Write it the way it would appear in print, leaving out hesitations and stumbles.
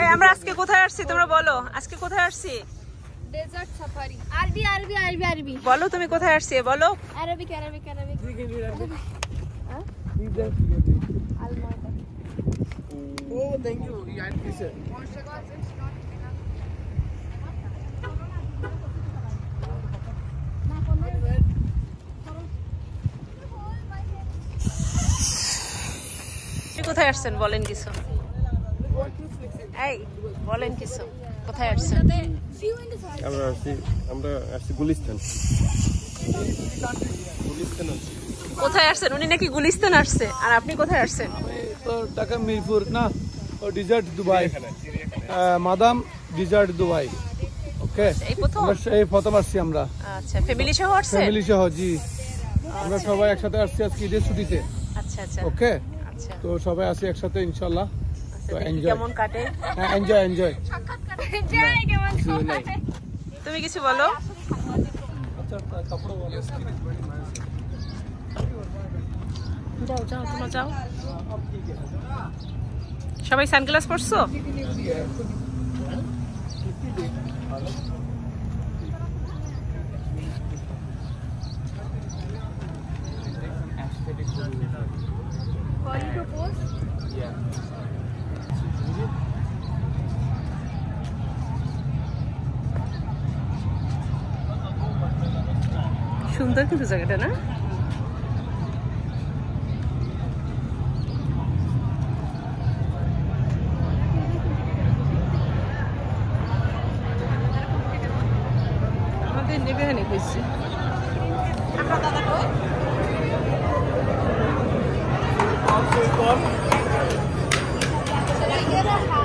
এই আমরা আজকে কোথায় আসছি তোমরা বলো, আজকে কোথায় আসছি? Desert safari. আরবি আরবি আরবি আরবি বলো তুমি কোথায় আসছি বলো। Arabic Arabic Arabic. হ্যাঁ আলমাটা। ও থ্যাংক ইউ ইয়ার কিসে কোথায় আসছেন বলেন কিছু, এই বলেন কিছু, কোথায় আসছেন? আমরা আসছি গুলিস্তান। কোথায় আসছেন? উনি নাকি গুলিস্তান আসছে, আর আপনি কোথায় আসছেন? তো ঢাকা মিরপুর না, ও desert Dubai, madam desert Dubai. Okay, এই প্রথম এই প্রথম আসছি আমরা। আচ্ছা, ফ্যামিলি সহ আসছেন? ফ্যামিলি সহ, জি। আমরা সবাই একসাথে আসছি আজকে ঈদের ছুটিতে। আচ্ছা আচ্ছা, ওকে, আচ্ছা তো সবাই আসি একসাথে ইনশাআল্লাহ। তো দেখি এনজয়, কেমন কাটে। হ্যাঁ এনজয় এনজয়। যাই কেমন কাটে। তুমি কিছু বলো। যাও যাও তোমরা যাও। সবাই সানগ্লাস পরছো? সুন্দর কিন্তু জায়গাটা না? আমাদের নেবে হানি হয়েছে। Should I get a